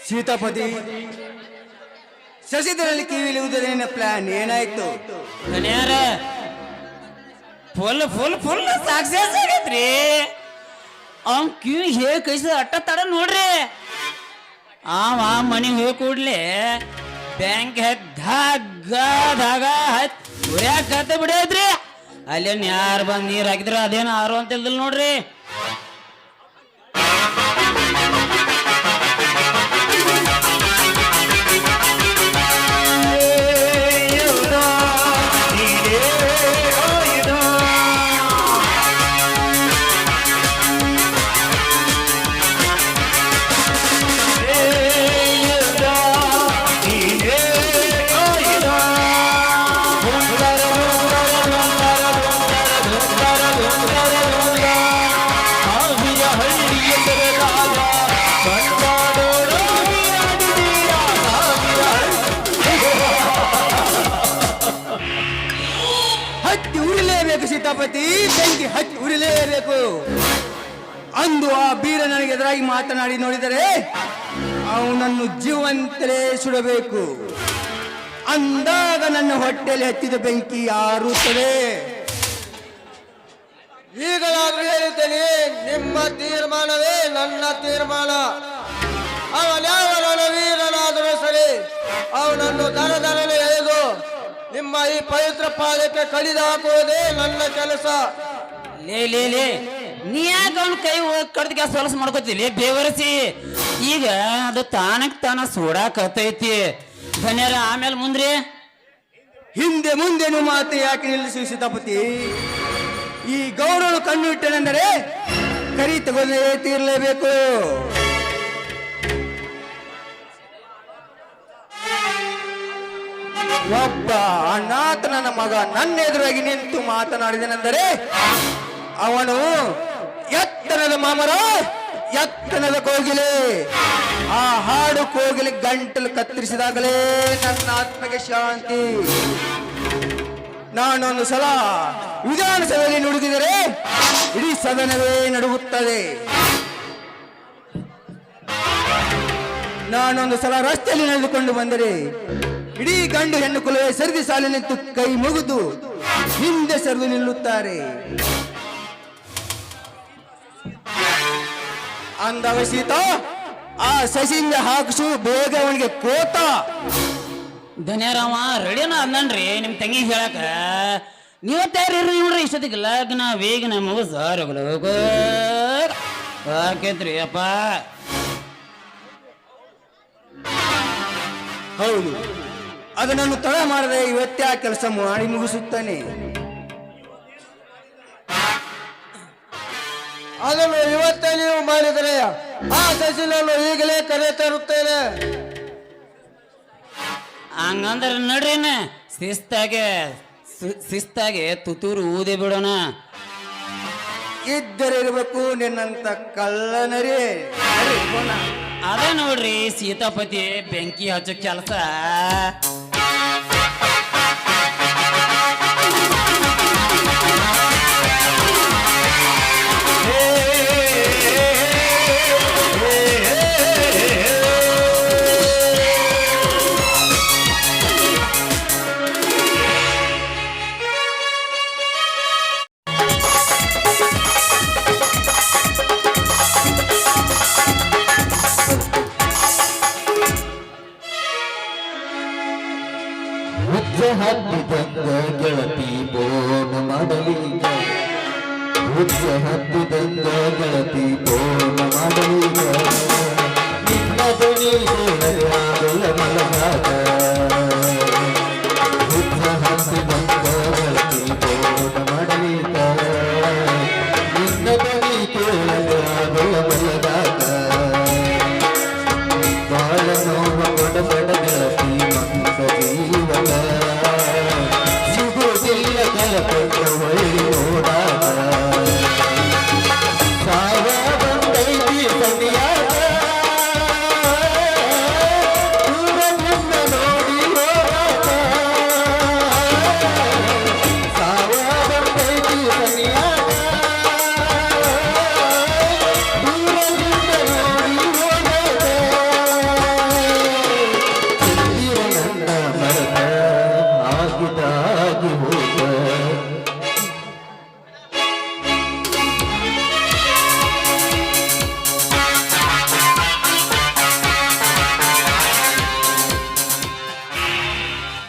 Sitapati ಶಶಿಧರಲ್ಲಿ ಕಿವಿಲಿರುವುದರೇನ plan ಏನಾಯ್ತು? ಮನ್ಯಾರ full full full success ಆಗೈತ್ರಿ. ಅವ್ನ್ ಕಿವಿ ಹೇಗೆ ಕೈಸ ಅಟ್ಟ ತಡ ನೋಡ್ರಿ. ಅವ ಮನೆಗೆ ಹೋಗಿ ಕೂಡ್ಲೆ ಬ್ಯಾಂಕ್ ಧಾಗ ಧಾಗ ಉರ್ಯಾಕ ಬಿಡೈತ್ರಿ. ಅಲ್ಲೇನ್ ಯಾರು ಬಂದು ನೀರು ಹಾಕಿದ್ರ ಅದೇನು ಆರು ಅಂತ ಇಲ್ದಿಲ್ಲ ನೋಡ್ರಿ. ಸೀತಾಪತಿ ಬೆಂಕಿ ಹಚ್ಚಿ ಉರಿಲೇಬೇಕು. ಅಂದು ಆ ಬೀರ ನನಗೆ ಎದುರಾಗಿ ಮಾತನಾಡಿ ನೋಡಿದರೆ ಅವನನ್ನು ಜೀವಂತಲೇ ಸುಡಬೇಕು. ಅಂದಾಗ ನನ್ನ ಹೊಟ್ಟೆಯಲ್ಲಿ ಹಚ್ಚಿದ ಬೆಂಕಿ ಆರುತ್ತದೆ. ಈಗಲಾದರೂ ಹೇಳುತ್ತೇನೆ, ನಿಮ್ಮ ತೀರ್ಮಾನವೇ ನನ್ನ ತೀರ್ಮಾನ. ಅವನ್ಯಾವ ರಣವೀರನಾದರೂ ಸರಿ, ಅವನನ್ನು ದರದರನೆ ಎಳೆದು ನಿಮ್ಮ ಈ ಪವಿತ್ರ ಪಾದಕ್ಕೆ ಕಡಿದು ಹಾಕುವುದೇ ನನ್ನ ಕೆಲಸ. ಲೇ ಲೇ ಲೇ ನೀ ಯಾಕೆ ಅವನ ಕೈ ಕಡ್ದ ಸೊಲಸ ಮಾಡ್ಕೋತಿಲಿ ಬೇವರಿಸಿ. ಈಗ ಅದು ತಾನಕ್ ತಾನ ಸೋಡಾಕತೈತಿ. ಧನ್ಯರ ಆಮೇಲೆ ಮುಂದ್ರಿ ಹಿಂದೆ ಮುಂದೆನು ಮಾತು ಯಾಕೆ ನಿಲ್ಲಿಸಿ ಸೀತಾಪತಿ? ಈ ಗೌರವ ಕಣ್ಣು ಇಟ್ಟನೆಂದರೆ ಕರಿ ತಗೊಂಡೇ ತೀರ್ಲೇಬೇಕು. ಒಬ್ಬ ಅನಾಥ ನನ್ನ ಮಗ ನನ್ನ ಎದುರಾಗಿ ನಿಂತು ಮಾತನಾಡಿದನೆಂದರೆ ಅವನು ಎತ್ತನದ ಮಾಮರ, ಎತ್ತನದ ಕೋಗಿಲೆ. ಆ ಹಾಡು ಕೋಗಿಲೆ ಗಂಟಲು ಕತ್ತರಿಸಿದಾಗಲೇ ನನ್ನ ಆತ್ಮಗೆ ಶಾಂತಿ. ನಾನೊಂದು ಸಲ ವಿಧಾನಸಭೆಯಲ್ಲಿ ನುಡಿದಿದರೆ ಇಡೀ ಸದನವೇ ನಡುಗುತ್ತದೆ. ನಾನೊಂದು ಸಲ ರಸ್ತೆಯಲ್ಲಿ ನಡೆದುಕೊಂಡು ಬಂದರೆ ಇಡೀ ಗಂಡು ಹೆಣ್ಣು ಕುಲವೇ ಸರಿದಿ ಸಾಲಿ ನಿಂತು ಕೈ ಮುಗಿದು ಹಿಂದೆ ಸರಿದು ನಿಲ್ಲುತ್ತಾರೆ. ಅಂದವ ಸೀತಾ, ಆ ಸಸಿಂದ ಹಾಕಿಸು ಬೇಗ ಅವನಿಗೆ ಕೋತ. ಧನ್ಯರಾಮ ರೆಡಿನ ಅಂದನ್ರಿ ನಿಮ್ ತಂಗಿ ಹೇಳಕ. ನೀವ ತಯಾರಿ ನೋಡ್ರಿ, ಇಷ್ಟೊತ್ತಿಗೆ ಲಗ್ನ ವೇಗನ ಮುಗಿಸೋರು ಹಾಕೈತ್ರಿ ಅಪ್ಪ. ಹೌದು, ಅದನ್ನು ತಡ ಮಾಡದೆ ಇವತ್ತೇ ಆ ಕೆಲಸ ಮಾಡಿ ಮುಗಿಸುತ್ತಾನೆ. ಅದನ್ನು ಇವತ್ತೇ ನೀವು ಮಾಡಿದರೆ ಆ ಸಸಿನನ್ನು ಈಗಲೇ ಕರೆ ತರುತ್ತೇನೆ. ಹಂಗಂದ್ರ ನಡ್ರಿನ ಶಿಸ್ತಾಗೆ ತುತೂರು ಊದೆ ಬಿಡೋಣ. ಇದ್ದರಿರ್ಬೇಕು ನಿನ್ನಂತ ಕಳ್ಳನರಿ. ಅದ ನೋಡ್ರಿ ಸೀತಾಪತಿ ಬೆಂಕಿ ಹಚ್ಚೋ ಕೆಲಸ. ಹತ್ತಿದಂಗ ಗೆಳತಿ ಬೋನ ಮಾಡಲಿ ಹುಚ್ಚ ಹತ್ತಿದಂಗ ಗೆಳತಿ ಪೂರ್ಣ ಮಾಡಲೀಗ ನಿನ್ನ ಧ್ವನಿ ಮಲಗಾದ